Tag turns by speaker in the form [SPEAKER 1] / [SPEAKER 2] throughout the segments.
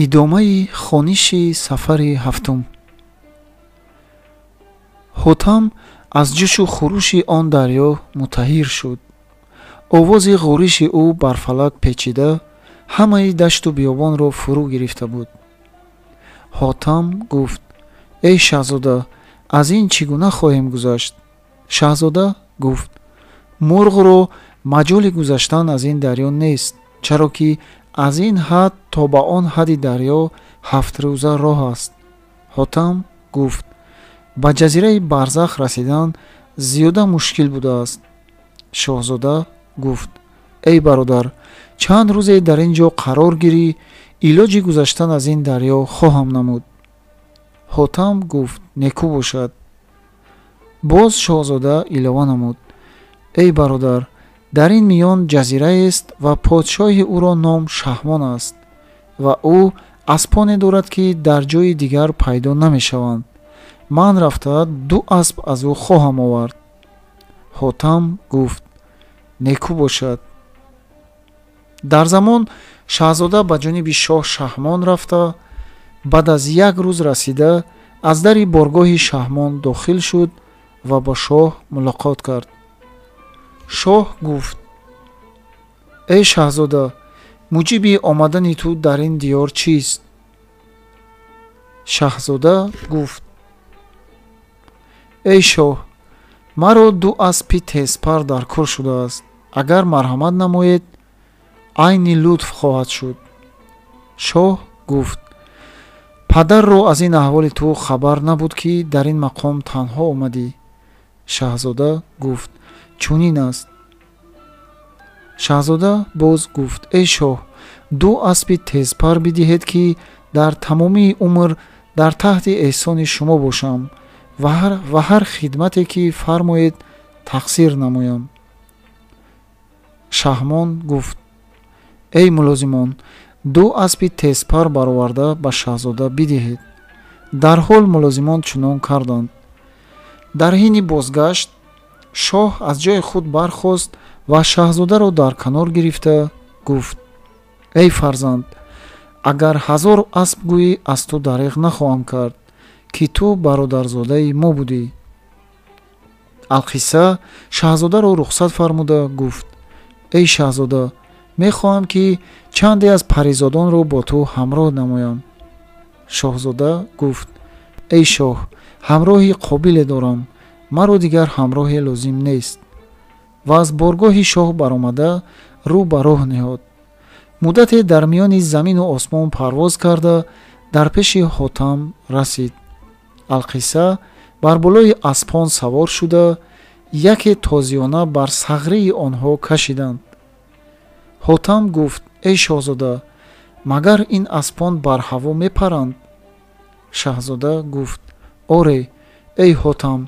[SPEAKER 1] идомаи хониши сафари ҳафтум. ҳутам аз ҷӯшу хурӯши он дарё мутаҳҳир шуд. овози ғӯриши ӯ бар фалак печида ҳамаи дашту биёбонро фурӯ гирифта буд. ҳутам гуфт: эй шаҳзода, аз ин чӣ гуна хоҳем гузашт? шаҳзода гуфт: мурғро маҷоли гузаштан аз ин дарё нест, чаро ки аз ин ҳад то ба он ҳадди дарё 7 рӯза роҳ аст. ҳутам гуфт: ба ҷазираи барзах расидан зиёда мушкил будааст. шоҳзода гуфт: эй бародар, чанд рӯзе дар ин ҷо қарор гирӣ, илоҷи гузаштан аз ин дарё хоҳам намуд. ҳутам гуфт: некӯ бошад. боз шоҳзода илова намуд: эй бародар, дар ин миён ҷазираест ва подшоҳи ӯро ном Шаҳмон аст ва ӯ аспоне дорад, ки дар ҷойи дигар пайдо намешаванд. ман рафта 2 асп аз ӯ хоҳам овард. ҳутам гуфт: некӯ бошад. дар замон шаҳзода ба ҷониби шоҳ Шаҳмон рафта, баъд аз 1 рӯз расида аз дари боргоҳи Шаҳмон дохил шуд ва ба шоҳ мулоқот кард. шоҳ гуфт: эй шаҳзода, муҷиби омадани ту дар ин диёр чист? шаҳзода гуфт: эй шоҳ, маро 2 аспи тезпар дар кор шудааст. агар марҳамат намоед, айни лутф хоҳад шуд. шоҳ гуфт: падарро аз ин аҳволи ту хабар набуд, ки дар ин мақом танҳо омадӣ? шаҳзода гуфт: чунин аст. шаҳзода боз гуфт: эй шоҳ, 2 аспи тезпар бидиҳед, ки дар тамомии умр дар таҳти эҳсони шумо бошам ва ҳар хидмате ки фармоед тақсир намоям. Шаҳмон гуфт: эй мулозимон, 2 аспи тезпар бароварда ба шаҳзода бидиҳед. дарҳол мулозимон чунон карданд. дар ҳини бозгашт шоҳ аз ҷои худ бархост ва шаҳзодаро дар канор гирифта гуфт: эй фарзанд, агар 1000 асп гӯӣ, аз ту дариғ нахоҳам кард, ки ту бародарзодаи мо будӣ. алқисса шаҳзодаро рухсат фармуда гуфт: эй шаҳзода, мехоҳам, ки чанде аз паризодонро бо ту ҳамроҳ намоям. шоҳзода гуфт: эй шоҳ, ҳамроҳи қобиле дорам, маро дигар ҳамроҳе лозим нест. ва аз боргоҳи шоҳ баромада рӯ ба роҳ неҳод. муддате дар миёни замину осмон парвоз карда дар пеши ҳутам расид. алқисса бар болои аспон савор шуда яке тозиёна бар сағрии онҳо кашиданд. ҳутам гуфт: эй шоҳзода, магар ин аспон бар ҳаво мепаранд? шаҳзода гуфт: оре, эй ҳутам,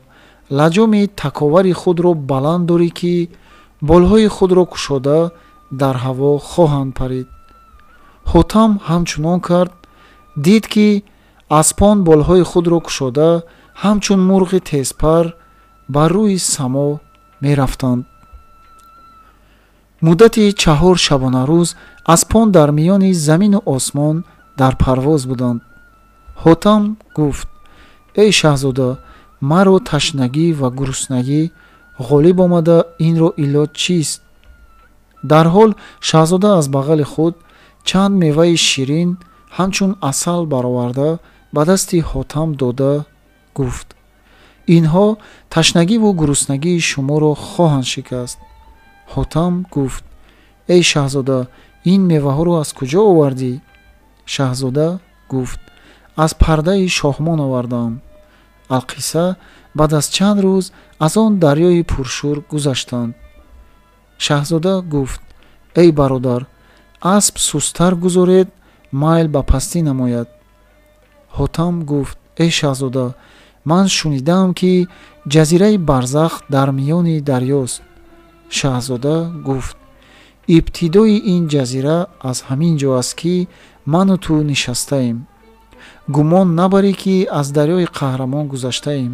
[SPEAKER 1] лаҷоми таковари худро баланд дорӣ, ки болҳои худро кушода дар ҳаво хоҳанд парид. ҳутам ҳамчунон кард, дид, ки аспон болҳои худро кушода ҳамчун мурғи тезпар бар рӯи само мерафтанд. муддати 4 шабонарӯз аспон дар миёни замину осмон дар парвоз буданд. ҳутам гуфт: эй шаҳзода, маро ташнагӣ ва гуруснагӣ ғолиб омада, инро илоҷ чист? дарҳол шаҳзода аз бағали худ чанд меваи ширин ҳамчун асал бароварда ба дасти ҳутам дода гуфт: инҳо ташнагиву гуруснагии шуморо хоҳанд шикаст. ҳутам гуфт: эй шаҳзода, ин меваҳоро аз куҷо овардӣ? шаҳзода гуфт: аз пардаи шоҳмон овардаам. алқисса баъд аз чанд рӯз аз он дарёи пуршӯр гузаштанд. шаҳзода гуфт: эй бародар, асп сустар гузоред, майл ба пастӣ намояд. ҳутам гуфт: эй шаҳзода, ман шунидаам, ки ҷазираи барзах дар миёни дарёст. шаҳзода гуфт: ибтидои ин ҷазира аз ҳамин ҷо аст, ки ману ту нишастаем. гумон набарӣ, ки аз дарёи қаҳрамон гузаштаем.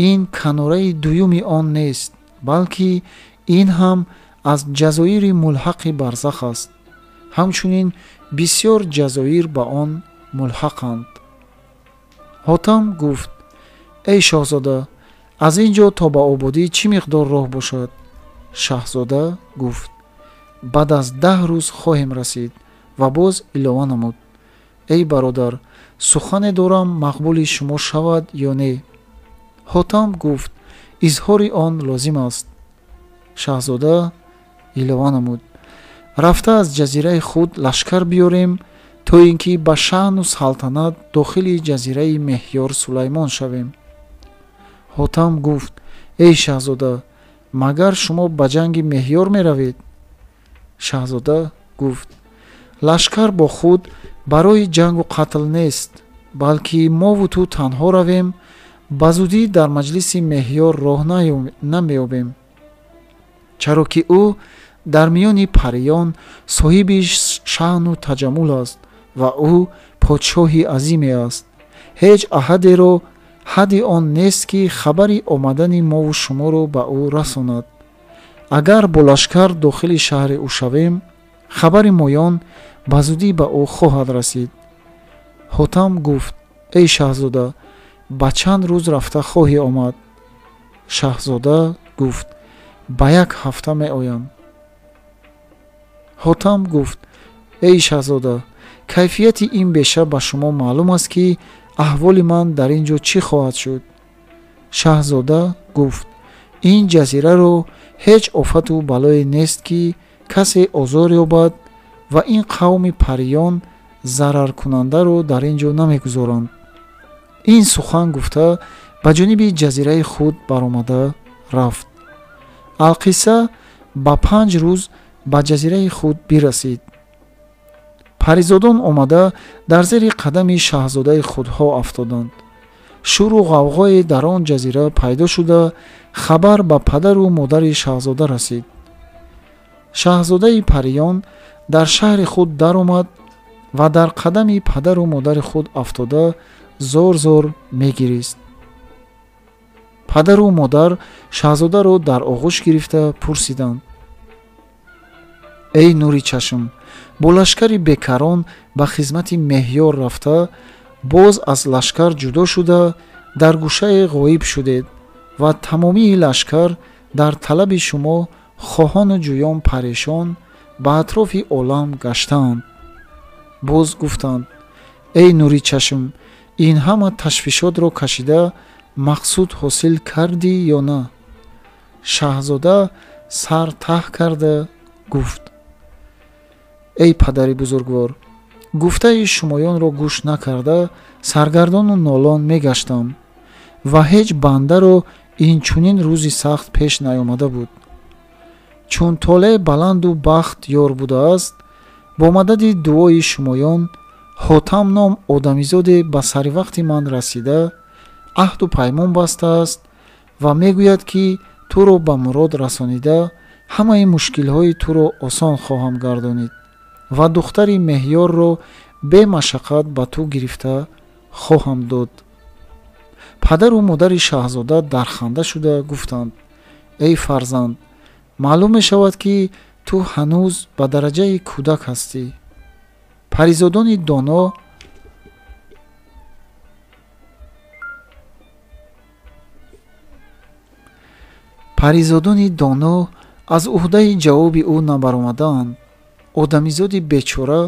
[SPEAKER 1] ин канораи дуюми он нест, балки ин ҳам аз ҷазоири мулҳақи барзах аст. ҳамчунин бисёр ҷазоир ба он мулҳақанд. ҳотам гуфт: эй шоҳзода, аз ин ҷо то ба ободӣ чӣ миқдор роҳ бошад? шаҳзода гуфт: баъд аз 10 рӯз хоҳем расид. ва боз илова намуд: эй бародар, сухане дорам, мақбули шумо шавад ё не? ҳотам гуфт: изҳори он лозим аст. шаҳзода илова намуд: рафта аз ҷазираи худ лашкар биёрем, то ин ки ба шаъну салтанат дохили ҷазираи Меҳёр Сулаймон шавем. ҳотам гуфт: эй шаҳзода, магар шумо ба ҷанги Меҳёр меравед? шаҳзода гуфт: лашкар бо худ барои ҷангу қатл нест, балки мову ту танҳо равем, ба зудӣ дар маҷлиси Меҳёр роҳ намеёбем. чаро ки ӯ дар миёни париён соҳиби шаъну таҷаммул аст ва ӯ подшоҳи азиме аст. ҳеҷ аҳадеро ҳадди он нест ки хабари омадани мову шуморо ба ӯ расонад. агар бо лашкар дохили шаҳри ӯ шавем, хабари моён ба зудӣ ба ӯ хоҳад расид. ҳотам гуфт: эй шаҳзода, ба чанд рӯз рафта хоҳӣ омад? шаҳзода гуфт: ба 1 ҳафта меоям. ҳотам гуфт: эй шаҳзода, кайфияти ин беша ба шумо маълум аст ки аҳволи ман дар ин ҷо чӣ хоҳад шуд? шаҳзода гуфт: ин ҷазираро ҳеҷ офату балое нест ки касе озор ёбад ва ин қавми париён зараркунандаро дар ин ҷо намегузоранд. ин сухан гуфта ба ҷониби ҷазираи худ баромада рафт. алқисса ба 5 рӯз ба ҷазираи худ бирасид. паризодон омада дар зери қадами шаҳзодаи худҳо афтоданд. шуру ғавғое дар он ҷазира пайдо шуда, хабар ба падару модари шаҳзода расид. шаҳзодаи париён дар шаҳри худ даромад ва дар қадами падару модари худ афтода зор зор мегирист. падару модар шаҳзодаро дар оғӯш гирифта пурсиданд: эй нури чашм, бо лашкари бекарон ба хизмати Меҳёр рафта, боз аз лашкар ҷудо шуда дар гӯшае ғоиб шудед ва тамомии лашкар дар талаби шумо хоҳону ҷӯён парешон ба атрофи олам гаштаанд. боз гуфтанд: эй нури чашм, ин ҳама ташвишотро кашида мақсуд ҳосил кардӣ ё на? шаҳзода сар таҳ карда гуфт: эй падари бузургвор, гуфтаи шумоёнро гӯш накарда саргардону нолон мегаштам ва ҳеҷ бандаро инчунин рӯзи сахт пеш наёмада буд. чун толеъ баланду бахт ёр будааст, бо мадади дуои шумоён ҳотам ном одамизоде ба сари вақти ман расида аҳду паймон бастааст ва мегӯяд ки туро ба мурод расонида ҳамаи мушкилҳои туро осон хоҳам гардонид ва духтари Меҳёрро бе машаққат ба ту гирифта хоҳам дод. падару модари шаҳзода дар ханда шуда гуфтанд: эй фарзанд, маълум мешавад ки ту ҳанӯз ба дараҷаи кӯдак ҳастӣ. паризодони доно аз уҳдаи ҷавоби ӯ набаромадаанд. одамизоди бечора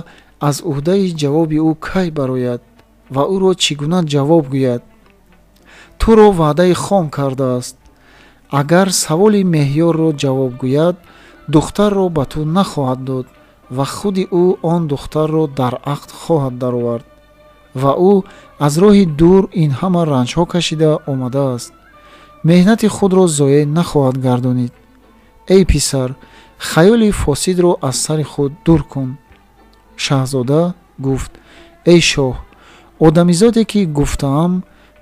[SPEAKER 1] аз уҳдаи ҷавоби ӯ кай барояд ва ӯро чӣ гуна ҷавоб гӯяд? туро ваъдаи хом кардааст. агар саволи Меҳёрро ҷавоб гӯяд, духтарро ба ту нахоҳад дод ва худи ӯ он духтарро дар ақд хоҳад даровард ва ӯ аз роҳи дур ин ҳама ранҷҳо кашида омадааст. меҳнати худро зоя нахоҳад гардонид. эй писар, хаёли фосидро аз сари худ дур кун. шаҳзода гуфт: эй шоҳ, одамизоде ки гуфтаам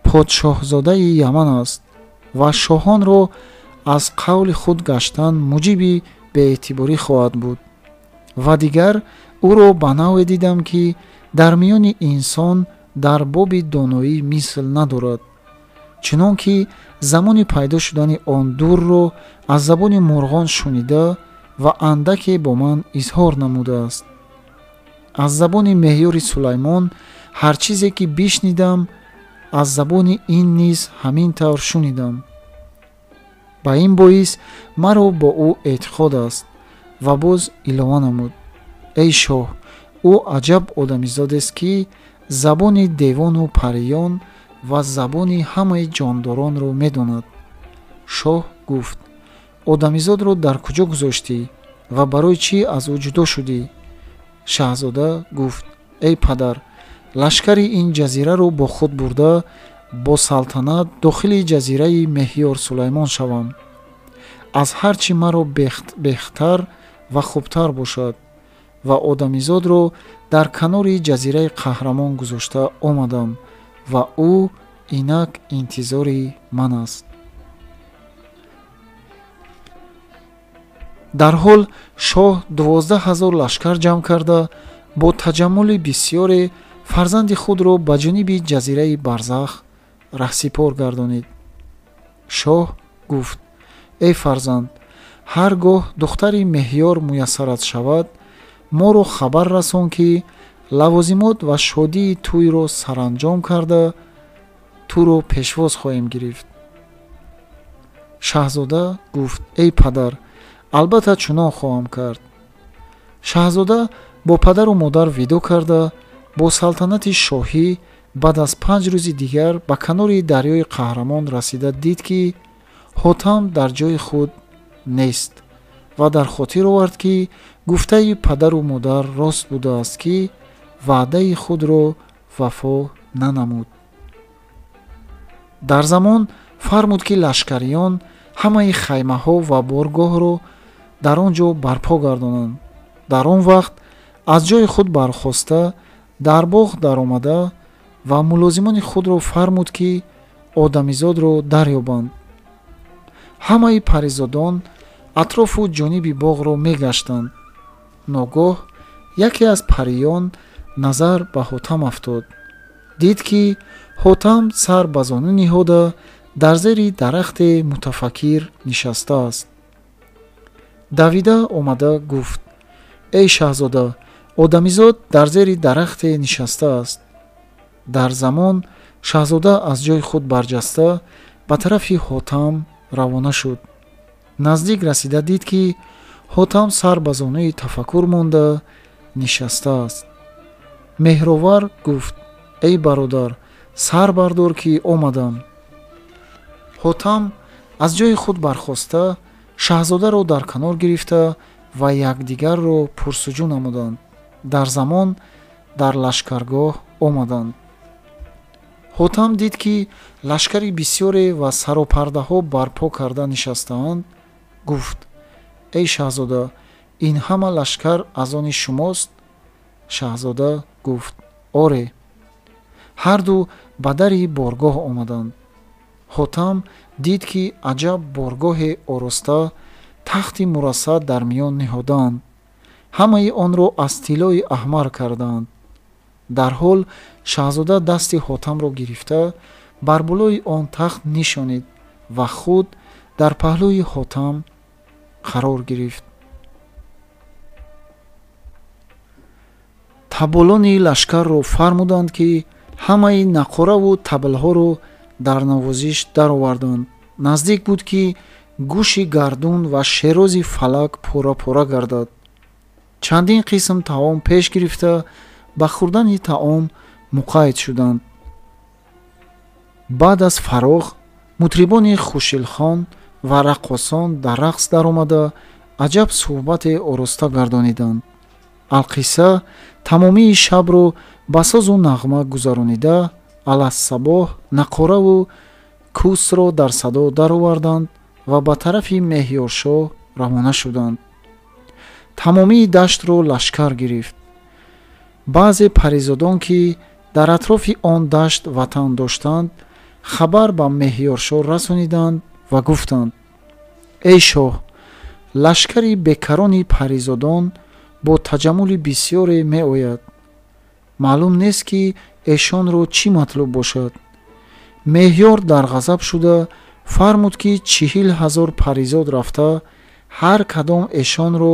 [SPEAKER 1] подшоҳзодаи Яман аст ва шоҳонро аз қавли худ гаштан муҷиби беэътиборӣ хоҳад буд. ва дигар ӯро ба навъе дидам ки дар миёни инсон дар боби доноӣ мисл надорад, чунон ки замони пайдо шудани он дурро аз забони мурғон шунида ва андаке бо ман изҳор намудааст. аз забони меҳёри Сулаймон ҳар чизе ки бишнидам, аз забони ин низ ҳамин тавр шунидам. ба ин боис маро бо ӯ эътиқод аст. ва боз илова намуд: эй шоҳ, ӯ аҷаб одамизодест, ки забони девону париён ва забони ҳамаи ҷондоронро медонад. шоҳ гуфт: одамизодро дар куҷо гузоштӣ ва барои чӣ аз ӯ ҷудо шудӣ? шаҳзода гуфт: эй падар, лашкари ин ҷазираро бо худ бурда, бо салтанат дохили ҷазираи меҳёр Сулаймон шавам. аз ҳар чӣ маро бехтар ва хубтар бошад. ва одамизодро дар канори ҷазираи қаҳрамон гузошта омадам ва ӯ инак интизори ман аст. дар ҳол шоҳ 12,000 лашкар ҷамъ карда, бо таҷаммули бисёре фарзанди худро ба ҷониби ҷазираи барзах раҳсипор гардонид. шоҳ гуфт: эй фарзанд, ҳар гоҳ духтари меҳёр муяссарат шавад, моро хабар расон, ки лавозимот ва шодии тӯйро саранҷом карда, туро пешвоз хоҳем гирифт. шаҳзода гуфт: эй падар, албатта чунон хоҳам кард. шаҳзода бо падару модар видо карда, бо салтанати шоҳӣ баъд аз 5 рӯзи дигар ба канори дарёи қаҳрамон расида дид, ки ҳотам дар ҷои худ нест ва дар хотир овард, ки гуфтаи падару модар рост будааст, ки ваъдаи худро вафо нанамуд. дар замон фармуд, ки лашкариён ҳамаи хаймаҳо ва боргоҳро дар он ҷо барпо гардонанд. дар он вақт аз ҷои худ бархоста дар боғ даромада ва мулозимони худро фармуд, ки одамизодро дарёбанд. ҳамаи паризодон атрофу ҷониби боғро мегаштанд. ногоҳ яке аз париён назар ба ҳотам афтод. дид, ки ҳотам сар ба зону ниҳода дар зери дарахте мутафаккир нишастааст. давида омада гуфт: эй шаҳзода, одамизод дар зери дарахте нишастааст. дар замон шаҳзода аз ҷои худ барҷаста ба тарафи ҳотам равона шуд. наздик расида дид, ки ҳотам сар ба зонуи тафаккур монда нишастааст. меҳровар гуфт: эй бародар, сар бардор, ки омадам. ҳотам аз ҷои худ бархоста шаҳзодаро дар канор гирифта ва якдигарро пурсуҷӯ намуданд. дар замон дар лашкаргоҳ омаданд. ҳотам дид, ки лашкари бисёре ва саропардаҳо барпо карда нишастаанд. гуфт: эй шаҳзода, ин ҳама лашкар аз они шумост? шаҳзода гуфт: оре. ҳарду ба дари боргоҳ омаданд. ҳотам дид, ки аҷаб боргоҳе ороста, тахти мурассад дар миён ниҳодаанд. ҳамаи онро аз тиллои аҳмар кардаанд. дар ҳол шаҳзода дасти ҳотамро гирифта бар болои он тахт нишонид ва худ дар паҳлӯи ҳотам қарор гирифт. таболони лашкарро фармуданд, ки ҳамаи нақораву таблҳоро дар навозиш дароварданд. наздик буд, ки гӯши гардун ва шерози фалак пора пора гардад. чандин қисм таом пеш гирифта ба хӯрдани таом муқайд шуданд. баъд аз фароғ мутрибони хушилхон ва раққосон дар рақс даромада аҷаб суҳбате ороста гардониданд. алқисса тамомии шабро ба созу нағма гузаронида, алассабоҳ нақораву кӯсро дар садо дароварданд ва ба тарафи меҳёршоҳ равона шуданд. тамомии даштро лашкар гирифт. баъзе паризодон, ки дар атрофи он дашт ватан доштанд, хабар ба меҳёршоҳ расониданд ва гуфтанд: эй шоҳ, лашкари бекарони паризодон бо таҷаммули бисёре меояд. маълум нест, ки эшонро чӣ матлуб бошад. меҳёр дар ғазаб шуда фармуд, ки 40,000 паризод рафта ҳар кадом эшонро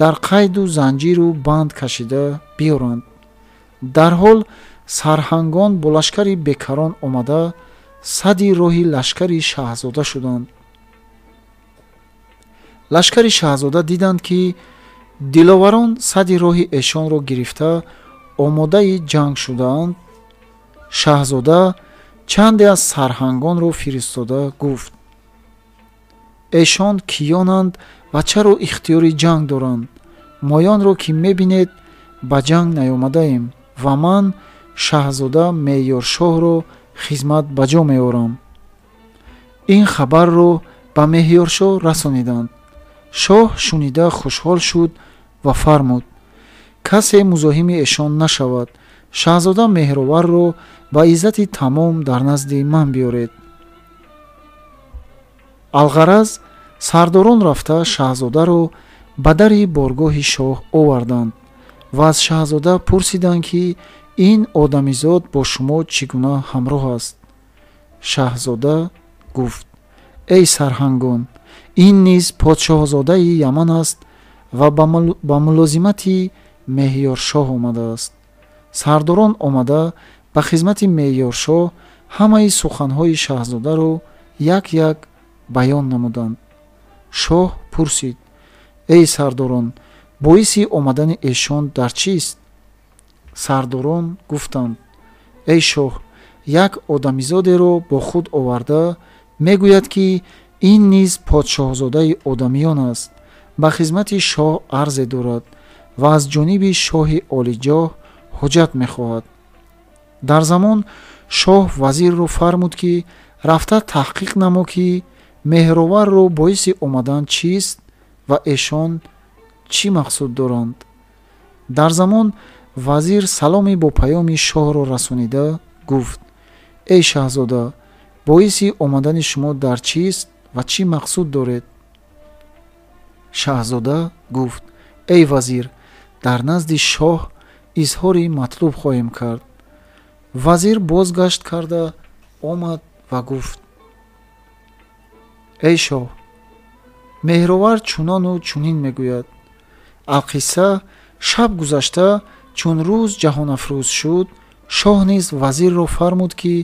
[SPEAKER 1] дар қайду занҷиру банд кашида биёранд. дар ҳол сарҳангон бо лашкари бекарон омада сади роҳи лашкари шаҳзода шуданд. лашкари шаҳзода диданд ки диловарон сади роҳи эшонро гирифта омодаи ҷанг шудаанд. шаҳзода чанде аз сарҳангонро фиристода гуфт: эшон киёнанд ва чаро ихтиёри ҷанг доранд? моёнро ки мебинед ба ҷанг наёмадаем ва ман шаҳзода меҳёршоҳро хизмат ба ҷо меорам. ин хабарро ба меҳёршоҳ расониданд. шоҳ шунида хушҳол шуд ва фармуд: касе музоҳими эшон нашавад. шаҳзода меҳроварро ба иззати тамом дар назди ман биёред. алғараз сардорон рафта шаҳзодаро ба дари боргоҳи шоҳ оварданд ва аз шаҳзода пурсиданд ки ин одамизод бо шумо чӣ гуна ҳамроҳ аст. шаҳзода гуфт: эй сарҳангон, ин низ подшоҳзодаи яман аст ва ба мулозимати меҳёршоҳ омадааст. сардорон омада ба хизмати меҳёршоҳ ҳамаи суханҳои шаҳзодаро як як баён намуданд. шоҳ пурсид: эй сардорон, боиси омадани эшон дар чист? сардорон гуфтанд: эй шоҳ, як одамизодеро бо худ оварда мегӯяд ки ин низ подшоҳзодаи одамиён аст, ба хизмати шоҳ арзе дорад ва аз ҷониби шоҳи олиҷоҳ ҳоҷат мехоҳад. дар замон шоҳ вазирро фармуд ки рафта таҳқиқ намо ки меҳроварро боиси омадан чист ва эшон чӣ мақсуд доранд. дар замон вазир саломи бо паёми шоҳро расонида гуфт: эй шаҳзода, боиси омадани шумо дар чист ва чӣ мақсуд доред? шаҳзода гуфт: эй вазир, дар назди шоҳ изҳори матлуб хоҳем кард. вазир бозгашт карда омад ва гуфт: эй шоҳ, меҳровар чунону чунин мегӯяд. алқисса шаб гузашта, чун рӯз ҷаҳонафрӯз шуд, шоҳ низ вазирро фармуд ки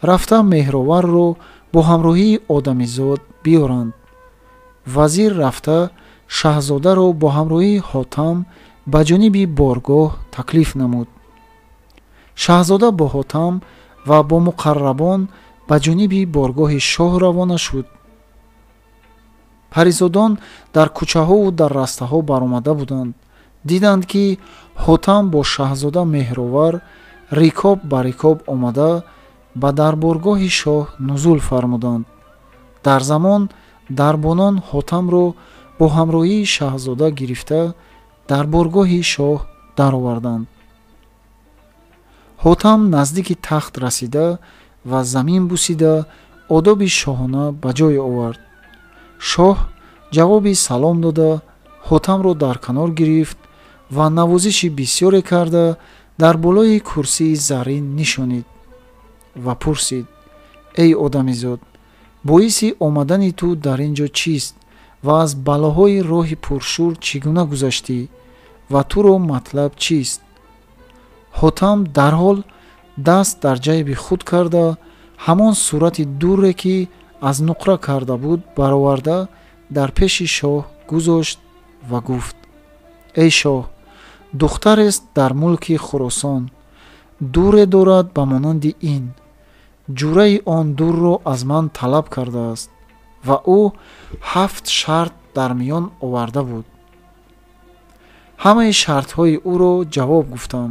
[SPEAKER 1] рафта меҳроварро бо ҳамроҳии одамизод биёранд. вазир рафта шаҳзодаро бо ҳамроҳии ҳотам ба ҷониби боргоҳ таклиф намуд. шаҳзода бо ҳотам ва бо муқаррабон ба ҷониби боргоҳи шоҳ равона шуд. паризодон дар кӯчаҳову дар растаҳо баромада буданд. диданд ки ҳотам бо шаҳзода меҳровар рикоб ба рикоб омада ба дарборгоҳи шоҳ нузул фармуданд. дар замон дарбонон ҳотамро бо ҳамроҳии шаҳзода гирифта дар боргоҳи шоҳ дароварданд. ҳотам наздики тахт расида ва замин бусида одоби шоҳона ба ҷой овард. шоҳ ҷавоби салом дода ҳотамро дар канор гирифт ва навозиши бисёре карда дар болои курсии заррин нишонид ва пурсид: эй одамизод, боиси омадани ту дар ин ҷо чист ва аз балоҳои роҳи пуршӯр чӣ гуна гузаштӣ ва туро матлаб чист? ҳотам дарҳол даст дар ҷайби худ карда ҳамон сурати дуре ки аз нуқра карда буд бароварда дар пеши шоҳ гузошт ва гуфт: эй шоҳ, духтарест дар мулки хӯросон, дуре дорад ба монанди ин. ҷураи он дурро аз ман талаб кардааст ва ӯ 7 шарт дар миён оварда буд. ҳамаи шартҳои ӯро ҷавоб гуфтам,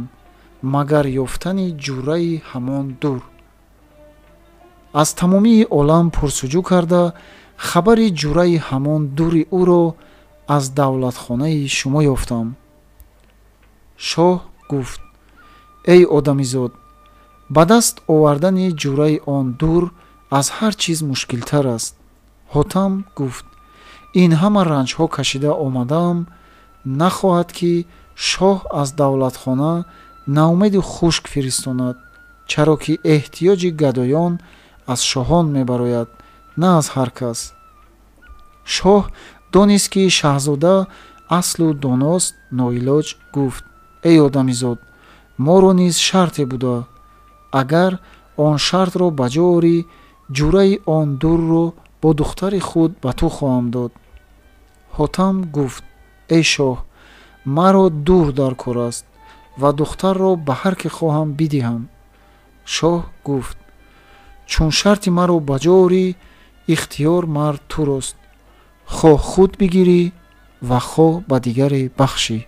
[SPEAKER 1] магар ёфтани ҷураи ҳамон дур. аз тамомии олам пурсуҷӯ карда хабари ҷураи ҳамон дури ӯро аз давлатхонаи шумо ёфтам. шоҳ гуфт: эй одамизод, ба даст овардани ҷураи он дур аз ҳар чиз мушкилтар аст. ҳотам гуфт: ин ҳама ранҷҳо кашида омадаам, нахоҳад ки шоҳ аз давлатхона наумеду хушк фиристонад, чаро ки эҳтиёҷи гадоён аз шоҳон мебарояд, на аз ҳар кас. шоҳ донист ки шаҳзода аслу доност ноилоҷ гуфт: эй одамизод, моро низ шарте буда. агар он шартро ба ҷо орӣ, ҷураи он дурро бо духтари худ ба ту хоҳам дод. ҳотам гуфт: эй шоҳ, маро дур дар кор аст ва духтарро ба ҳар ки хоҳам бидиҳам. шоҳ гуфт: чун шарти маро ба ҷо орӣ, ихтиёр мард турост. хоҳ худ бигирӣ ва хоҳ ба дигаре бахшӣ.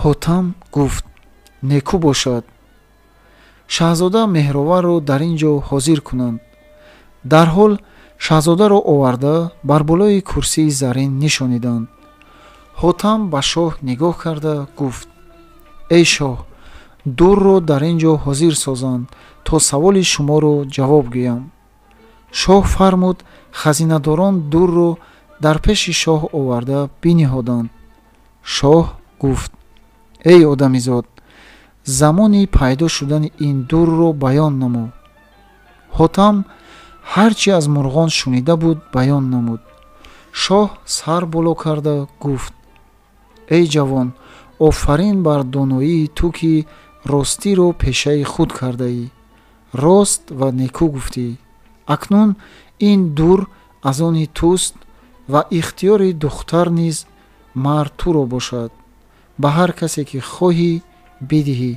[SPEAKER 1] ҳотам гуфт: некӯ бошад. шаҳзода меҳроварро дар ин ҷо ҳозир кунанд. дарҳол шаҳзодаро оварда бар болои курсии зарин нишониданд. ҳотам ба шоҳ нигоҳ карда гуфт: эй шоҳ, дурро дар ин ҷо ҳозир созанд, то саволи шуморо ҷавоб гӯям. шоҳ фармуд хазинадорон дурро дар пеши шоҳ оварда биниҳоданд. шоҳ гуфт: эй одамизод, замони пайдо шудани ин дурро баён намо. ҳотам ҳар чӣ аз мурғон шунида буд баён намуд. шоҳ сар боло карда гуфт: эй ҷавон, офарин бар доноии ту ки ростиро пешаи худ кардаӣ. рост ва некӯ гуфтӣ. акнун ин дур аз они туст ва ихтиёри духтар низ мар туро бошад. ба ҳар касе ки хоҳӣ бидиҳӣ.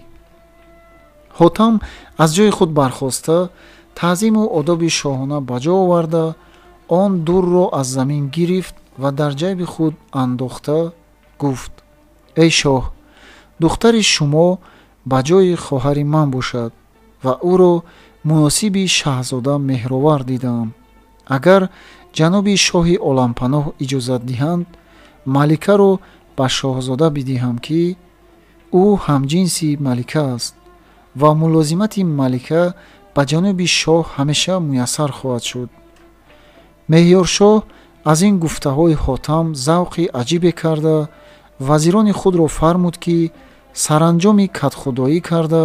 [SPEAKER 1] ҳотам аз ҷои худ бархоста, таъзиму одоби шоҳона ба ҷо оварда, он дурро аз замин гирифт ва дар ҷайби худ андохта гуфт: эй шоҳ, духтари шумо ба ҷои хоҳари ман бошад ва ӯро муносиби шаҳзода меҳровар дидаам. агар ҷаноби шоҳи олампаноҳ иҷозат диҳанд, маликаро ба шоҳзода бидиҳам ки ӯ ҳамҷинси малика аст ва мулозимати малика ба ҷаноби шоҳ ҳамеша муяссар хоҳад шуд. меҳёршоҳ аз ин гуфтаҳои ҳотам завқи аҷибе карда, вазирони худро фармуд ки саранҷоми кадхудоӣ карда,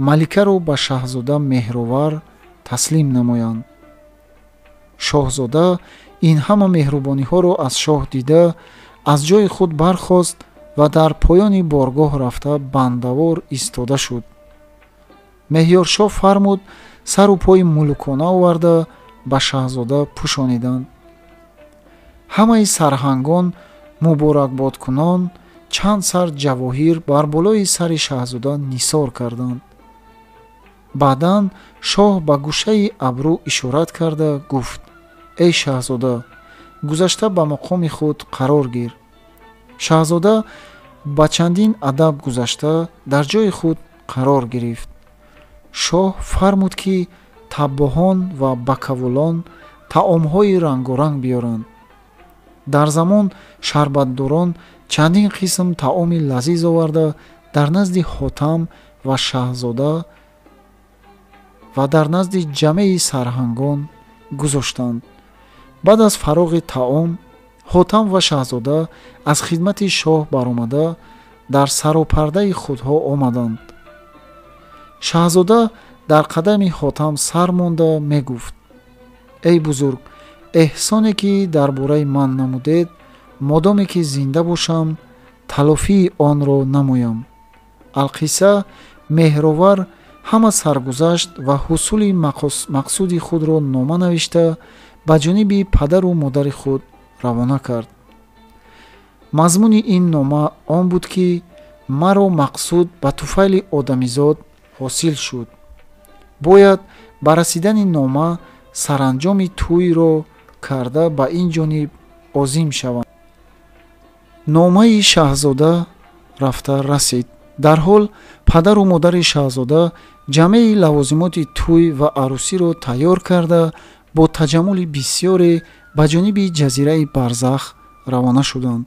[SPEAKER 1] маликаро ба шаҳзода меҳровар таслим намоянд. шоҳзода ин ҳама меҳрубониҳоро аз шоҳ дида, аз ҷои худ бархост ва дар поёни боргоҳ рафта бандавор истода шуд. меҳёршоҳ фармуд сару пои мулукона оварда ба шаҳзода пӯшониданд. ҳамаи сарҳангон муборакбодкунон чанд сар ҷавоҳир бар болои сари шаҳзода нисор карданд. баъдан шоҳ ба гӯшаи абру ишорат карда гуфт: эй шаҳзода, гузашта ба мақоми худ қарор гир. шаҳзода ба чандин адаб гузашта дар ҷои худ қарор гирифт. шоҳ фармуд ки таббоҳон ва бакавулон таомҳои рангоранг биёранд. дар замон шарбатдорон чандин қисм таоми лазиз оварда дар назди ҳотам ва шаҳзода ва дар назди ҷамеи сарҳангон гузоштанд. баъд аз фароғи таом, ҳотам ва шаҳзода аз хидмати шоҳ баромада дар саропардаи худҳо омаданд. шаҳзода дар қадами ҳотам сар монда мегуфт: эй бузург, эҳсоне ки дар бораи ман намудед, модоме ки зинда бошам, талофии онро намоям. алқисса меҳровар ҳама саргузашт ва ҳусули мақсуди худро нома навишта ба ҷониби падару модари худ равона кард. мазмуни ин нома он буд ки маро мақсуд ба туфайли одамизод ҳосил шуд. бояд ба расидани нома саранҷоми тӯйро карда ба ин ҷониб озим шавам. номаи шаҳзода рафта расид. дарҳол падару модари шаҳзода ҷамеи лавозимоти тӯй ва арӯсиро тайёр карда, бо таҷаммули бисёре ба ҷониби ҷазираи барзах равона шуданд.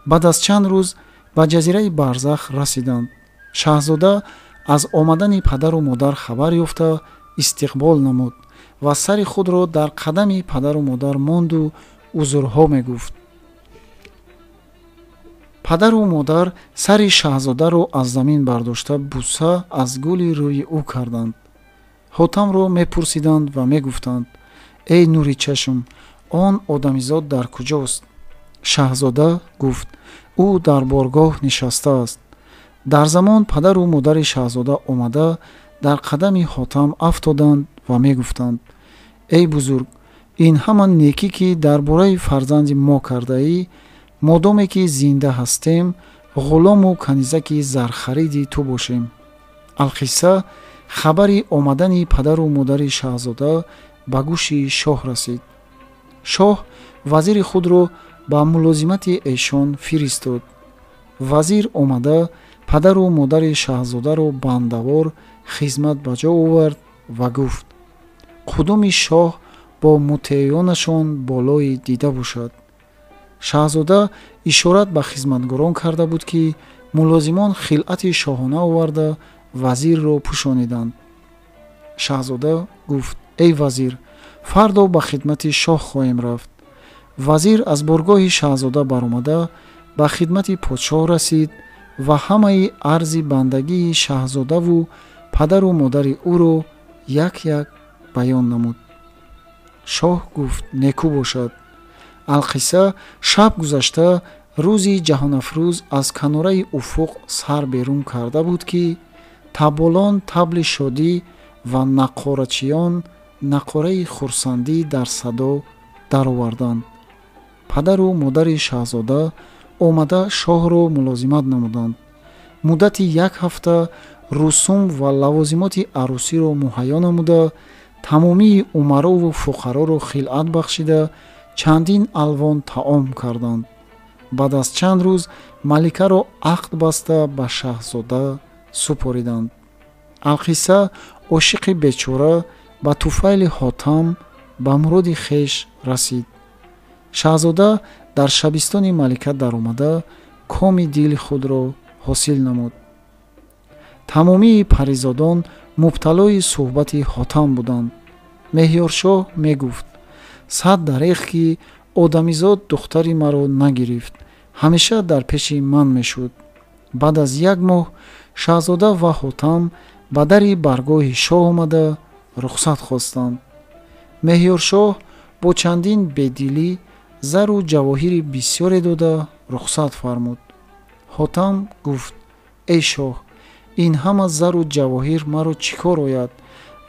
[SPEAKER 1] баъд аз чанд рӯз ба ҷазираи барзах расиданд. шаҳзода аз омадани падару модар хабар ёфта истиқбол намуд ва сари худро дар қадами падару модар монду узрҳо мегуфт. падару модар сари шаҳзодаро аз замин бардошта буса аз гули рӯи ӯ карданд. ҳотамро мепурсиданд ва мегуфтанд: эй нури чашм, он одамизод дар куҷост? шаҳзода гуфт: ӯ дар боргоҳ нишастааст. дар замон падару модари шаҳзода омада дар қадами ҳотам афтоданд ва мегуфтанд: эй бузург, ин ҳаман некӣ ки дар бораи фарзанди мо кардаӣ, модоме ки зинда ҳастем, ғулому канизаки зархариди ту бошем. алқисса хабари омадани падару модари шаҳзода ба гӯши шоҳ расид. шоҳ вазири худро ба мулозимати эшон фиристод. вазир омада падару модари шаҳзодаро бандавор хизмат ба ҷо овард ва гуфт: қудуми шоҳ бо мутеёнашон болои дида бошад. шаҳзода ишорат ба хизматгорон карда буд ки мулозимон хилъати шоҳона оварда вазирро пӯшониданд. шаҳзода гуфт: эй вазир, фардо ба хидмати шоҳ хоҳем рафт. вазир аз боргоҳи шаҳзода баромада ба хидмати подшоҳ расид ва ҳамаи арзи бандагии шаҳзодаву падару модари ӯро як як баён намуд. шоҳ гуфт: некӯ бошад. алқисса шаб гузашта рӯзи ҷаҳонафрӯз аз канораи уфуқ сар берун карда буд ки таболон табли шодӣ ва нақорачиён нақораи хурсандӣ дар садо дароварданд. падару модари шаҳзода омада шоҳро мулозимат намуданд. муддати як ҳафта русум ва лавозимоти арӯсиро муҳайё намуда, тамомии умарову фуқароро хилъат бахшида, чандин алвон таом карданд. баъд аз чанд рӯз маликаро ақд баста ба шаҳзода супориданд. алқисса ошиқи бечора ба туфайли ҳотам ба муроди хеш расид. шаҳзода дар шабистони малика даромада коми дили худро ҳосил намуд. тамомии паризодон мубталои суҳбати ҳотам буданд. меҳёршоҳ мегуфт: сад дарех ки одамизод духтари маро нагирифт, ҳамеша дар пеши ман мешуд. баъд аз як моҳ шаҳзода ва ҳотам ба дари баргоҳи шоҳ омада рухсат хостанд. меҳёршоҳ бо чандин бедилӣ зару ҷавоҳири бисёре дода рухсат фармуд. ҳотам гуфт: эй шоҳ, ин ҳама зару ҷавоҳир маро чӣ кор ояд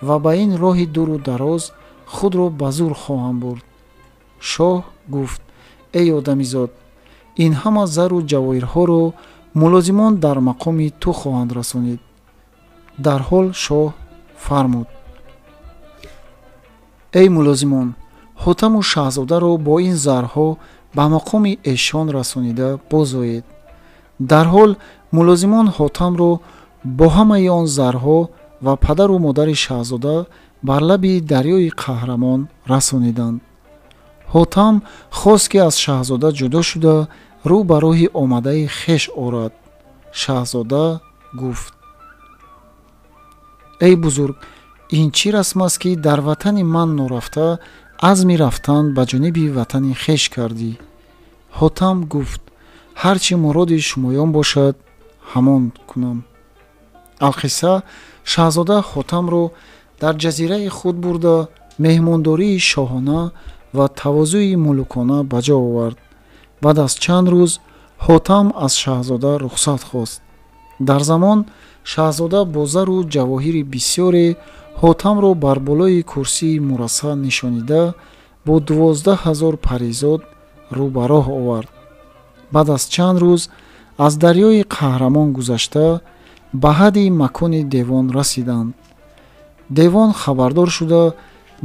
[SPEAKER 1] ва ба ин роҳи дуру дароз худро ба зур хоҳам бурд. шоҳ гуфт: эй одамизод, ин ҳама зару ҷавоҳирҳоро мулозимон дар мақоми ту хоҳанд расонид. дарҳол шоҳ фармуд: эй мулозимон, ҳотаму шаҳзодаро бо ин зарҳо ба мақоми эшон расонида бозоед. дарҳол мулозимон ҳотамро бо ҳамаи он зарҳо ва падару модари шаҳзода бар лаби дарёи қаҳрамон расониданд. ҳотам хост ки аз шаҳзода ҷудо шуда рӯ ба роҳи омадаи хеш орад. шаҳзода гуфт: эй бузург, ин чӣ расм аст ки дар ватани ман норафта азми рафтан ба ҷониби ватани хеш кардӣ? ҳотам гуфт: ҳар чӣ муроди шумоён бошад, ҳамон кунам. алқисса шаҳзода ҳотамро дар ҷазираи худ бурда меҳмондории шоҳона ва тавозуи мулукона ба ҷо овард. баъд аз чанд рӯз ҳотам аз шаҳзода рухсат хост. дар замон шаҳзода бо зару ҷавоҳири бисёре ҳотамро бар болои курсии мурасса нишонида бо 12,000 паризод рӯ ба роҳ овард. баъд аз чанд рӯз аз дарёи қаҳрамон гузашта ба ҳадди макони девон расиданд. девон хабардор шуда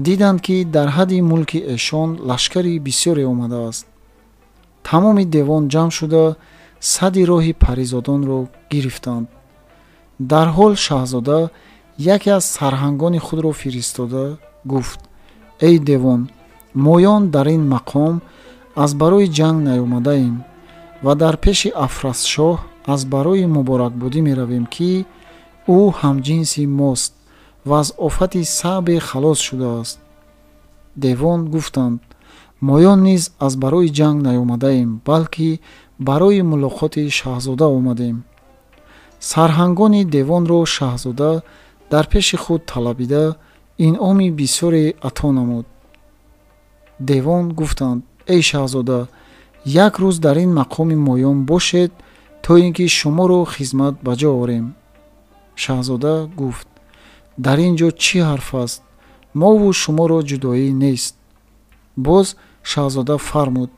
[SPEAKER 1] диданд ки дар ҳадди мулки эшон лашкари бисёре омадааст. тамоми девон ҷамъ шуда садди роҳи паризодонро гирифтанд. дарҳол шаҳзода яке аз сарҳангони худро фиристода гуфт: эй девон, моён дар ин мақом аз барои ҷанг наёмадаем ва дар пеши афрасшоҳ аз барои муборакбодӣ меравем ки ӯ ҳамҷинси мост ва аз офати саъбе халос шудааст. девон гуфтанд: моён низ аз барои ҷанг наёмадаем, балки барои мулоқоти шаҳзода омадем. сарҳангони девонро шаҳзода дар пеши худ талабида инъоми бисёре ато намуд. девон гуфтанд: эй шаҳзода, як рӯз дар ин мақоми моён бошед, то ин ки шуморо хизмат ба ҷо орем. Шаҳзода гуфт: дар ин ҷо чӣ ҳарф аст? мову шуморо ҷудоӣ нест. боз шаҳзода фармуд: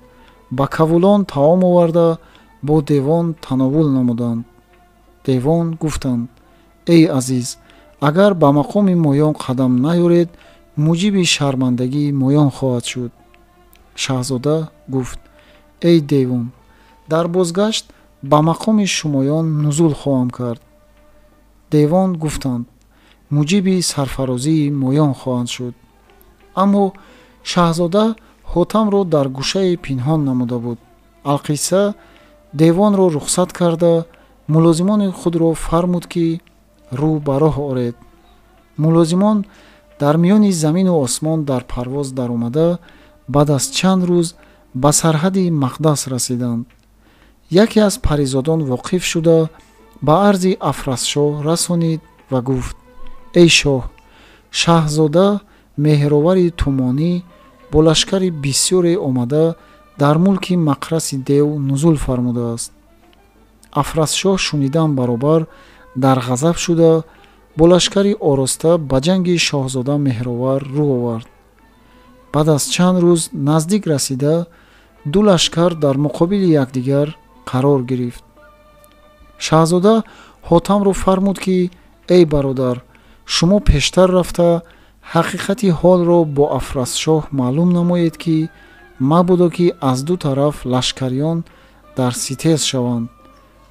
[SPEAKER 1] ба кавулон таом оварда бо девон тановул намуданд. девон гуфтанд: эй азиз, агар ба мақоми моён қадам наёред, муҷиби шармандагии моён хоҳад шуд. шаҳзода гуфт: эй девон, дар бозгашт ба мақоми шумоён нузул хоҳам кард. девон гуфтанд: муҷиби сарфарозии моён хоҳанд шуд. аммо шаҳзода ҳотамро дар гӯшаи пинҳон намуда буд. алқисса девонро рухсат карда, мулозимони худро фармуд ки рӯ ба роҳ оред. мулозимон дар миёни замину осмон дар парвоз даромада, баъд аз чанд рӯз ба сарҳади мақдас расиданд. яке аз паризодон воқиф шуда, ба арзи Афрасшоҳ расонид ва гуфт: эй шоҳ, шаҳзода меҳровари тумонӣ бо лашкари бисёре омада дар мулки мақраси дев нузул фармудааст. Афрасшоҳ шунидан баробар дар ғазаб шуда, бо лашкари ороста ба ҷанги шоҳзода меҳровар рӯ овард. баъд аз чанд рӯз наздик расида, ду лашкар дар муқобили якдигар қарор гирифт. шаҳзода ҳотамро фармуд ки: эй бародар, шумо пештар рафта ҳақиқати ҳолро бо Афрасшоҳ маълум намоед ки мабодо ки аз ду тараф лашкариён дар ситез шаванд,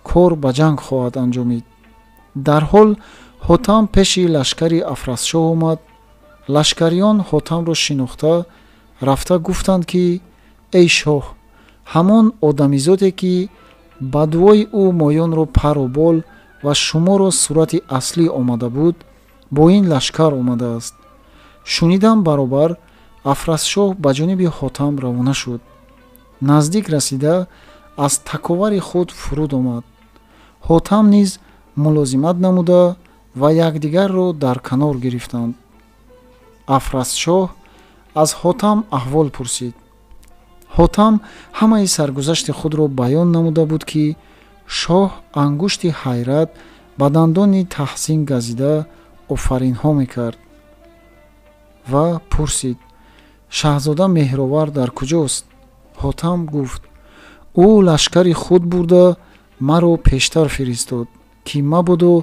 [SPEAKER 1] кор ба ҷанг хоҳад анҷомид. дар ҳол ҳотам пеши лашкари Афрасшоҳ омад. лашкариён ҳотамро шинохта рафта гуфтанд ки: эй шоҳ, ҳамон одамизоде ки ба дуои ӯ моёнро пару бол ва шуморо сурати аслӣ омада буд, бо ин лашкар омадааст. шунидан баробар Афрасшоҳ ба ҷониби ҳотам равона шуд. наздик расида, аз таковари худ фуруд омад. ҳотам низ мулозимат намуда ва якдигарро дар канор гирифтанд. Афрасшоҳ аз ҳотам аҳвол пурсид. ҳотам ҳамаи саргузашти худро баён намуда буд ки шоҳ ангушти ҳайрат ба дандони таҳсин газида офаринҳо мекард ва пурсид: шаҳзода меҳровар дар куҷост? ҳотам гуфт: ӯ лашкари худ бурда маро пештар фиристод, ки мабодо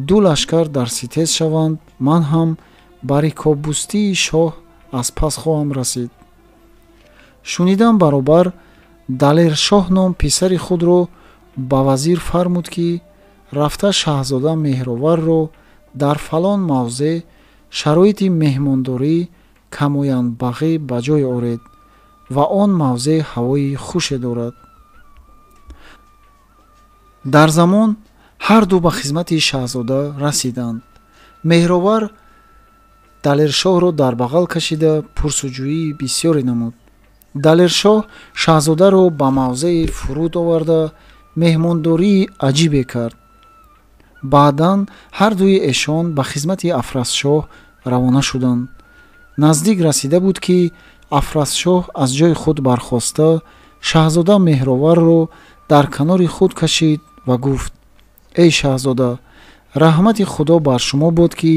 [SPEAKER 1] ду лашкар дар ситез шаванд, ман ҳам ба рикоббустии шоҳ аз пас хоҳам расид. шунидан баробар Далершоҳ ном писари худро ба вазир фармуд ки рафта шаҳзода меҳроварро дар фалон мавзеъ шароити меҳмондорӣ камоянбағӣ ба ҷой оред ва он мавзеъ ҳавои хуше дорад. дар замон ҳар ду ба хизмати шаҳзода расиданд. меҳровар Далершоҳро дар бағал кашида пурсуҷӯии бисёре намуд. Далершоҳ шаҳзодаро ба мавзеи фуруд оварда меҳмондории аҷибе кард. баъдан ҳар дуи эшон ба хизмати Афрасшоҳ равона шуданд. наздик расида буд ки Афрасшоҳ аз ҷои худ бархоста шаҳзода меҳроварро дар канори худ кашид ва гуфт: эй шаҳзода, раҳмати худо бар шумо бод ки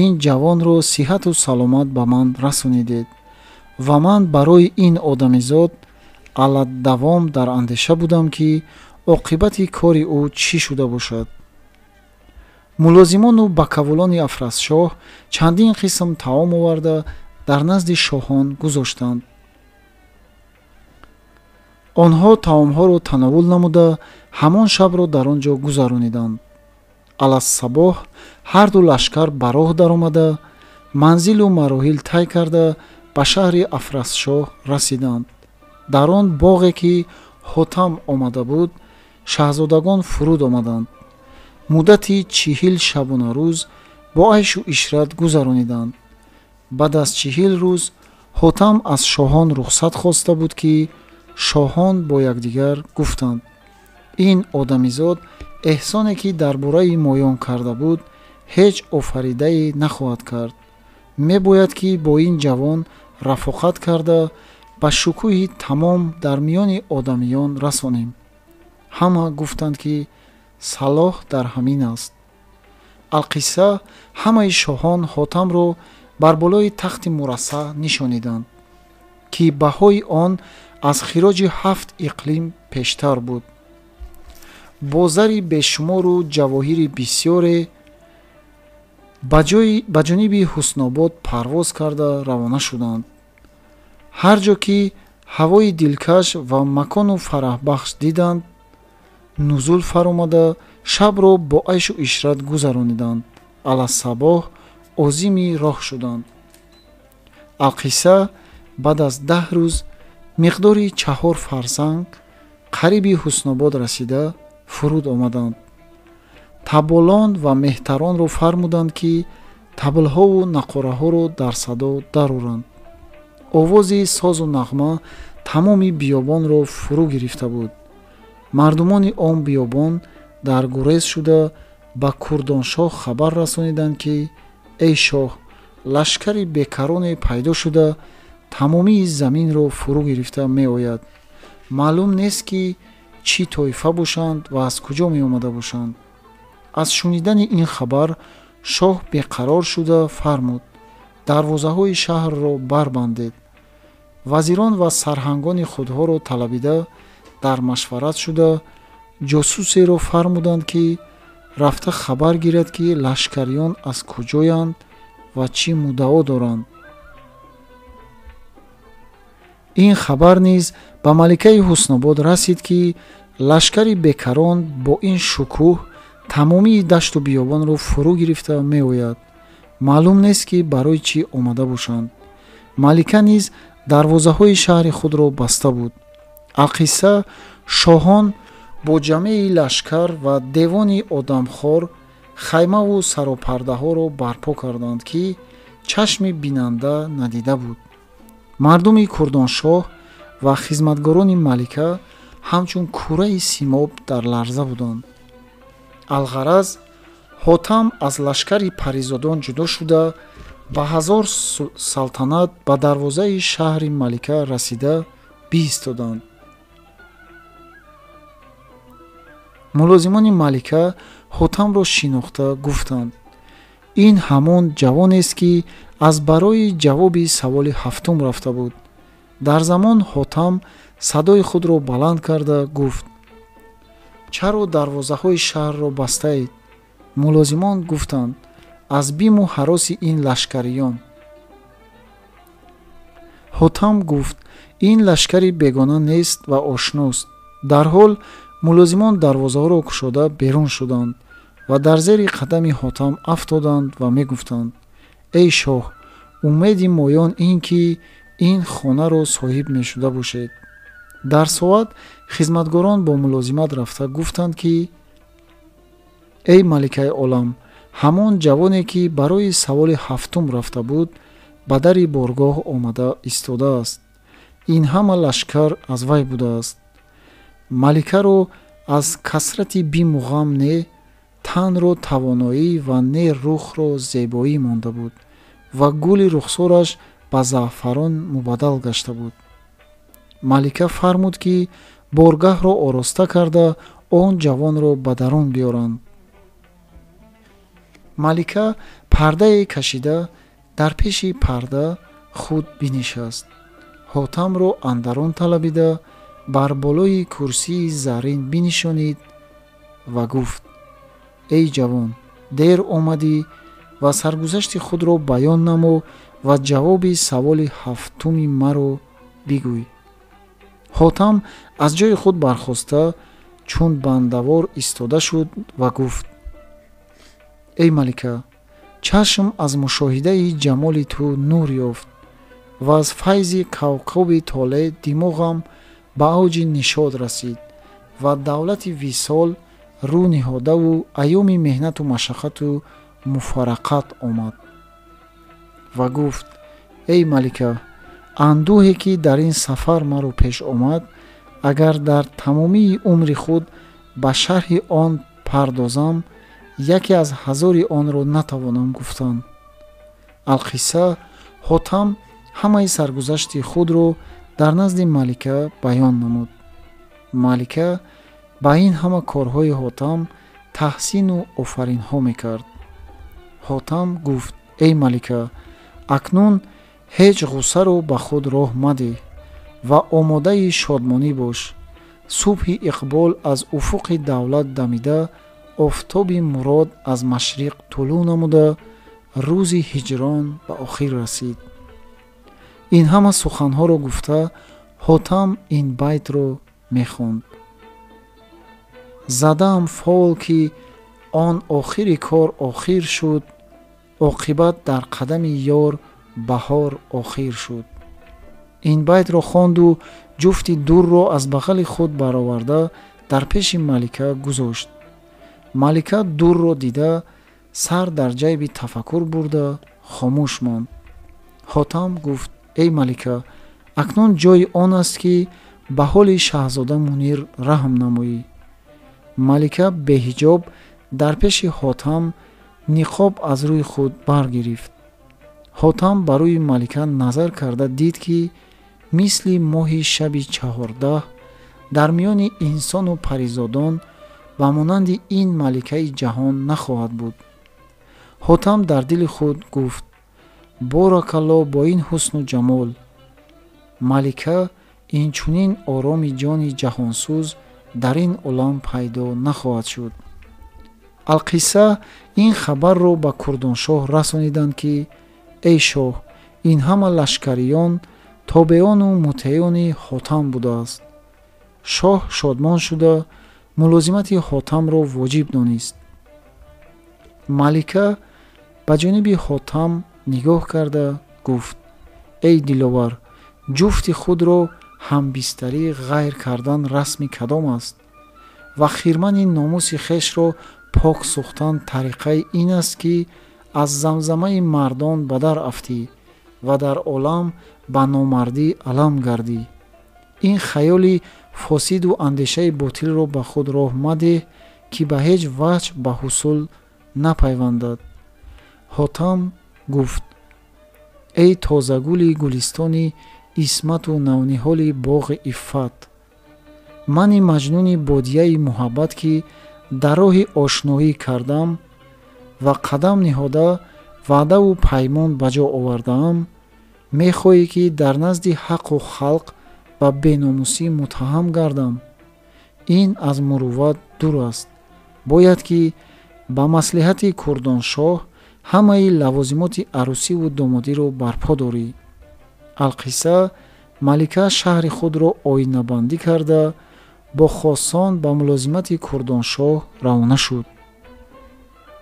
[SPEAKER 1] ин ҷавонро сиҳату саломат ба ман расонидед ва ман барои ин одамизод алладдавом дар андеша будам ки оқибати кори ӯ чӣ шуда бошад. мулозимону бакавулони Афрасшоҳ чандин қисм таом оварда дар назди шоҳон гузоштанд. онҳо таомҳоро тановул намуда ҳамон шабро дар он ҷо гузарониданд. алассабоҳ ҳар ду лашкар ба роҳ даромада, манзилу мароҳил тай карда ба шаҳри Афрасшоҳ расиданд. дар он боғе ки ҳотам омада буд, шаҳзодагон фуруд омаданд. муддати 40 шабона рӯз бо айшу ишрат гузарониданд. баъд аз 40 рӯз ҳотам аз шоҳон рухсат хоста буд ки шоҳон бо якдигар гуфтанд: ин одамизод эҳсоне ки дар бораи моён карда буд, ҳеҷ офаридае нахоҳад кард. мебояд ки бо ин ҷавон рафоқат карда ба шукӯҳи тамом дар миёни одамиён расонем. ҳама гуфтанд ки салоҳ дар ҳамин аст. алқисса ҳамаи шоҳон ҳотамро бар болои тахти мурасса нишониданд, ки баҳои он аз хироҷи 7 иқлим пештар буд. бо зари бешумору ҷавоҳири бисёре ба ҷониби ҳуснобод парвоз карда равона шуданд. ҳар ҷо ки ҳавои дилкаш ва макону фараҳбахш диданд, нузул фаромада шабро бо айшу ишрат гузарониданд. алассабоҳ озими роҳ шуданд. алқисса баъд аз 10 рӯз миқдори 4 фарсанг қариби ҳуснобод расида фуруд омаданд. таболон ва меҳтаронро фармуданд ки таблҳову нақораҳоро дар садо дароранд. овози созу нағма тамоми биёбонро фурӯ гирифта буд. мардумони он биёбон дар гурез шуда ба курдоншоҳ хабар расониданд ки эй шоҳ, лашкари бекароне пайдо шуда тамомии заминро фурӯ гирифта меояд. маълум нест ки чӣ тоифа бошанд ва аз куҷо меомада бошанд. аз шунидани ин хабар шоҳ беқарор шуда фармуд дарвозаҳои шаҳрро барбандед. вазирон ва сарҳангони худҳоро талабида дар машварат шуда ҷосусеро фармуданд ки рафта хабар гирад ки лашкариён аз куҷоянд ва чӣ муддао доранд. ин хабар низ ба маликаи ҳуснобод расид ки лашкари бекарон бо ин шукӯҳ тамомии дашту биёбонро фурӯ гирифта меояд. маълум нест ки барои чӣ омада бошанд. малика низ дарвозаҳои шаҳри худро баста буд. алқисса шоҳон бо ҷамъи лашкар ва девони одамхор хаймаву саропардаҳоро барпо карданд, ки чашми бинанда надида буд. мардуми курдоншоҳ ва хизматгорони малика ҳамчун кураи симоб дар ларза буданд. алғараз ҳотам аз лашкари паризодон ҷудо шуда ба 1000 салтанат ба дарвозаи шаҳри малика расида биистоданд. мулозимони малика ҳотамро шинохта гуфтанд: ин ҳамон ҷавонест ки аз барои ҷавоби саволи ҳафтум рафта буд. дар замон ҳотам садои худро баланд карда гуфт: чаро дарвозаҳои шаҳрро бастаед? мулозимон гуфтанд: аз биму ҳароси ин лашкариён. ҳотам гуфт: ин лашкари бегона нест ва ошност. дарҳол мулозимон дарвозаҳоро кушода берун шуданд ва дар зери қадами ҳотам афтоданд ва мегуфтанд: эй шоҳ, умеди моён ин ки ин хонаро соҳиб мешуда бошед. дар соат хизматгорон бо мулозимат рафта гуфтанд ки эй маликаи олам, ҳамон ҷавоне ки барои саволи ҳафтум рафта буд ба дари боргоҳ омада истодааст. ин ҳама лашкар аз вай будааст. маликаро аз касрати биму ғам не танро тавоноӣ ва не рухро зебоӣ монда буд ва гули рухсораш ба заъфарон мубаддал гашта буд. малика фармуд ки боргаҳро ороста карда он ҷавонро ба дарун биёранд. малика пардае кашида дар пеши парда худ бинишаст. ҳотамро андарон талабида бар болои курсии заррин бинишонид ва гуфт: эй ҷавон, дер омадӣ ва саргузашти худро баён намо ва ҷавоби саволи ҳафтуми маро бигӯй. ҳотам аз ҷои худ бархоста чун бандавор истода шуд ва гуфт: эй малика, чашм аз мушоҳидаи ҷамоли ту нур ёфт ва аз файзи кавкаби толе димоғам ба авҷи нишод расид ва давлати висол рӯ ниҳодаву айёми меҳнату машаққату муфарақат омад. ва гуфт: эй малика, андӯҳе ки дар ин сафар маро пеш омад, агар дар тамомии умри худ ба шарҳи он пардозам, яке аз ҳазори онро натавонам гуфтан. алқисса ҳотам ҳамаи саргузашти худро дар назди малика баён намуд. малика ба ин ҳама корҳои ҳотам таҳсину офаринҳо мекард. ҳотам гуфт: эй малика, акнун ҳеҷ ғуссаро ба худ роҳ мади ва омодаи шодмонӣ бош. субҳи иқбол аз уфуқи давлат дамида, офтоби мурод аз машриқ тулӯ намуда, рӯзи ҳиҷрон ба охир расид. ин ҳама суханҳоро гуфта, ҳотам ин байтро мехонд: задаам фол ки он охири кор охир шуд, оқибат дар қадами ёр баҳор охир шуд. ин байтро хонду ҷуфти дурро аз бағали худ бароварда дар пеши малика гузошт. малика дурро дида, сар дар ҷайби тафаккур бурда, хомӯш монд. ҳотам гуфт: эй малика, акнун ҷои он аст ки ба ҳоли шаҳзода Мунир раҳм намоӣ. малика беҳиҷоб дар пеши ҳотам ниқоб аз рӯи худ баргирифт. ҳотам ба рӯи малика назар карда дид, ки мисли моҳи шаби 14 дар миёни инсону паризодон ба монанди ин маликаи ҷаҳон нахоҳад буд. ҳотам дар дили худ гуфт: боракалло бо ин ҳусну ҷамол. малика инчунин ороми ҷони ҷаҳонсӯз дар ин олам пайдо нахоҳад шуд. алқисса ин хабарро ба Курдоншоҳ расониданд, ки эй шоҳ, ин ҳама лашкариён тобеону мутеёни ҳотам будааст. шоҳ шодмон шуда, мулозимати ҳотамро воҷиб донист. малика ба ҷониби ҳотам нигоҳ карда гуфт: эй диловар, ҷуфти худро ҳамбистарӣ ғайр кардан расми кадом аст? ва хирмани номуси хешро пок сохтан тариқаи ин аст, ки аз замзамаи мардон ба дар афтӣ ва дар олам ба номардӣ алам гардӣ. ин хаёли фосиду андешаи ботилро ба худ роҳ мадеҳ, ки ба ҳеҷ ваҷҳ ба ҳусул напайвандад. ҳотам гуфт: эй тозагули гулистони исмату навниҳоли боғи иффат, мани маҷнуни бодияи муҳаббат, ки дар роҳи ошноӣ кардам ва қадам ниҳода ваъдаву паймон ба ҷо овардаам, мехоҳӣ ки дар назди ҳаққу халқ ба беномусӣ муттаҳам гардам? ин аз мурувват дур аст. бояд ки ба маслиҳати Курдоншоҳ ҳамаи лавозимоти арӯсиву домодиро барпо дорӣ. алқисса малика шаҳри худро оинабандӣ карда, бо хосон ба мулозимати Курдоншоҳ равона шуд.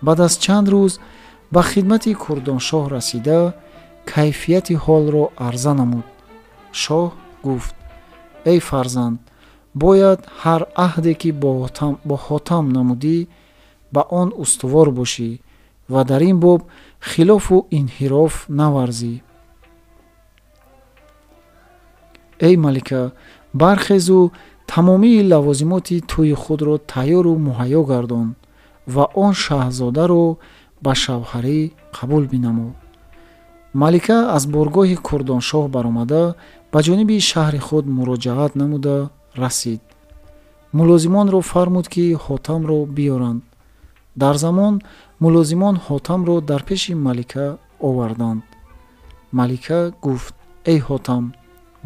[SPEAKER 1] баъд аз чанд рӯз ба хидмати Курдоншоҳ расида, кайфияти ҳолро арза намуд. шоҳ гуфт: эй фарзанд, бояд ҳар аҳде ки бо ҳотам намудӣ, ба он устувор бошӣ ва дар ин боб хилофу инҳироф наварзӣ. эй малика, бархезу тамомии лавозимоти тӯи худро тайёру муҳайё гардон ва он шаҳзодаро ба шавҳарӣ қабул бинамо. малика аз боргоҳи Курдоншоҳ баромада, ба ҷониби шаҳри худ муроҷиат намуда расид. мулозимонро фармуд, ки ҳотамро биёранд. дар замон мулозимон ҳотамро дар пеши малика оварданд. малика гуфт: эй ҳотам,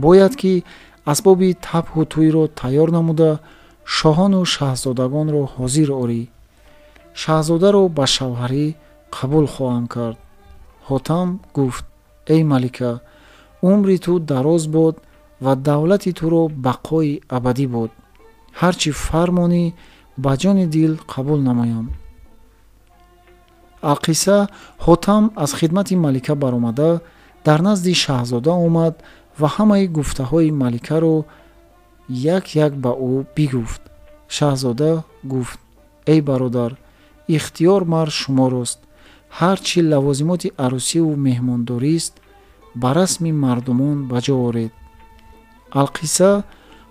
[SPEAKER 1] бояд ки асбоби табҳу тӯйро тайёр намуда, шоҳону шаҳзодагонро ҳозир орӣ. шаҳзодаро ба шавҳарӣ қабул хоҳам кард. ҳотам гуфт: эй малика, умри ту дароз бод ва давлати туро бақои абадӣ бод. ҳарчи фармонӣ ба ҷони дил қабул намоям. алқисса ҳотам аз хидмати малика баромада, дар назди шаҳзода омад ва ҳамаи гуфтаҳои маликаро як як ба ӯ бигуфт. шаҳзода гуфт: эй бародар, ихтиёр мар шуморост. ҳар чӣ лавозимоти арӯсиву меҳмондорист, ба расми мардумон ба ҷо оред. алқисса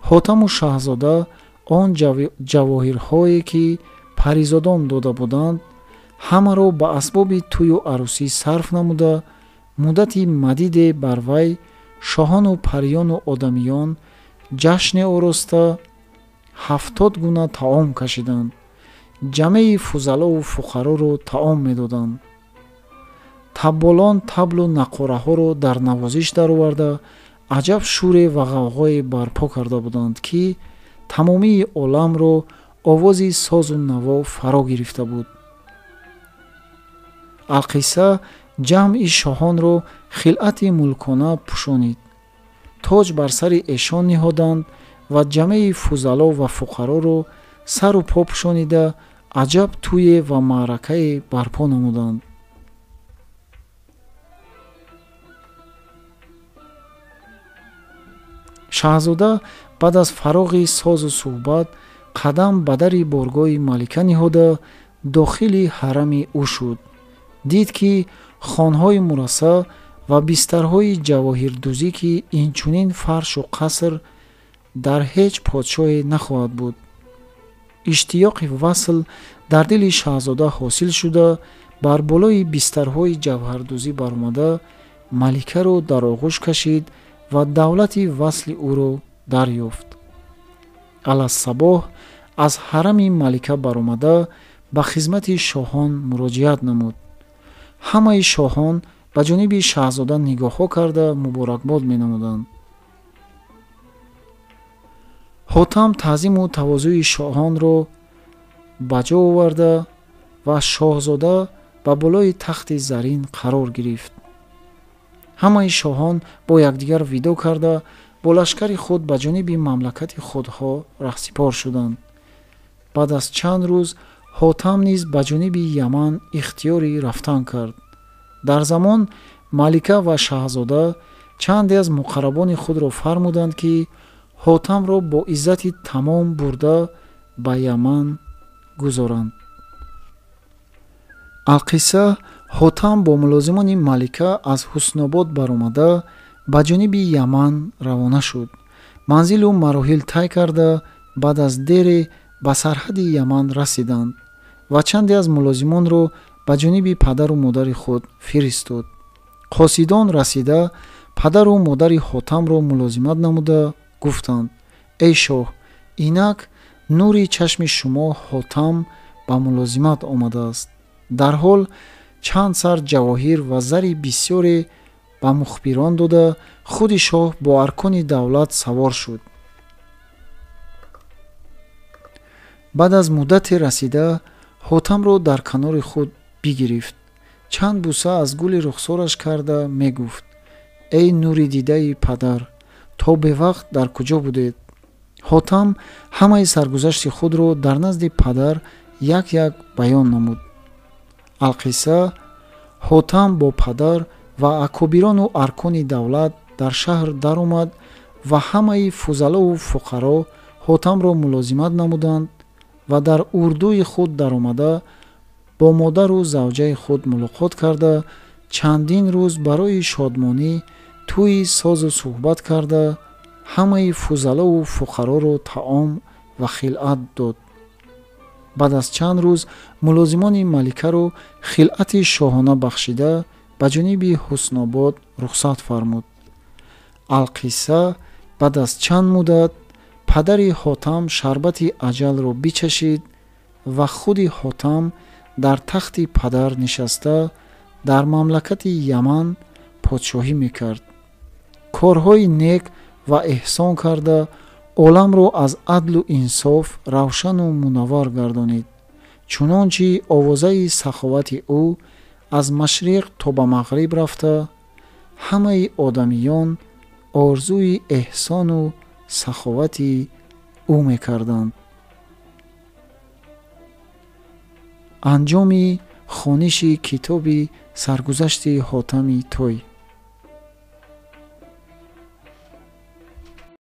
[SPEAKER 1] ҳотаму шаҳзода он ҷавоҳирҳое ки паризодон дода буданд, ҳамаро ба асбоби тӯю арӯсӣ сарф намуда, муддати мадиде бар вай шоҳону париёну одамиён ҷашне ороста 70 гуна таом кашиданд. ҷамеи фузалову фуқароро таом медоданд. табболон таблу нақораҳоро дар навозиш дароварда аҷаб шӯре ва ғавғое барпо карда буданд, ки тамомии оламро овози созу наво фаро гирифта буд. алқисса ҷамъи шоҳонро хилъати мулкона пӯшонид, тоҷ бар сари эшон ниҳоданд ва ҷамеи фузало ва фуқароро сару по пӯшонида аҷаб тӯе ва маъракае барпо намуданд. шаҳзода баъд аз фароғи созу суҳбат қадам ба дари боргоҳи малика ниҳода дохили ҳарами ӯ шуд. дид, ки хонҳои мурасса ва бистарҳои ҷавоҳирдӯзӣ, ки инчунин фаршу қаср дар ҳеҷ подшоҳе нахоҳад буд. иштиёқи васл дар дили шаҳзода ҳосил шуда, бар болои бистарҳои ҷавҳардӯзӣ баромада маликаро дар оғӯш кашид ва давлати васли ӯро дарёфт. алассабоҳ аз ҳарами малика баромада ба хизмати шоҳон муроҷиат намуд. ҳамаи шоҳон ба ҷониби шаҳзода нигоҳҳо карда муборакбод менамуданд. ҳотам таъзиму тавозуи шоҳонро ба ҷо оварда ва шоҳзода ба болои тахти зарин қарор гирифт. ҳамаи шоҳон бо якдигар видо карда бо лашкари худ ба ҷониби мамлакати худҳо раҳсипор шуданд. баъд аз чанд рӯз ҳотам низ ба ҷониби Яман ихтиёри рафтан кард. дар замон малика ва шаҳзода чанде аз муқаррабони худро фармуданд, ки ҳотамро бо иззати тамом бурда ба Яман гузоранд. алқисса ҳотам бо мулозимони малика аз Ҳуснобод баромада ба ҷониби Яман равона шуд. манзилу мароҳил тай карда баъд аз дере ба сарҳади Яман расиданд ва чанде аз мулозимонро ба ҷониби падару модари худ фиристод. қосидон расида падару модари ҳотамро мулозимат намуда гуфтанд: эй шоҳ, инак нури чашми шумо ҳотам ба мулозимат омадааст. дар ҳол чанд сар ҷавоҳир ва зари бисёре ба мухбирон дода, худи шоҳ бо аркони давлат савор шуд. баъд аз муддате расида ҳотамро дар канори худ бигирифт, чанд буса аз гули рухсораш карда мегуфт: эй нури дидаи падар, то бевақт дар куҷо будед? ҳотам ҳамаи саргузашти худро дар назди падар як як баён намуд. алқисса ҳотам бо падар ва акобирону аркони давлат дар шаҳр даромад ва ҳамаи фузалову фуқаро ҳотамро мулозимат намуданд ва дар урдуи худ даромада бо модару завҷаи худ мулоқот карда чандин рӯз барои шодмонӣ тӯи созу суҳбат карда ҳамаи фузалову фуқароро таом ва хилъат дод. баъд аз чанд рӯз мулозимони маликаро хилъати шоҳона бахшида ба ҷониби Ҳуснобод рухсат фармуд. алқисса баъд аз чанд муддат падари ҳотам шарбати аҷалро бичашид ва худи ҳотам дар тахти падар нишаста дар мамлакати Яман подшоҳӣ мекард. корҳои нек ва эҳсон карда оламро аз адлу инсоф равшану мунаввар гардонид, чунончи овозаи саховати ӯ аз машриқ то ба мағриб рафта ҳамаи одамиён орзуи эҳсону саховати ӯ мекарданд. анҷоми хониши китоби саргузашти ҳотами той.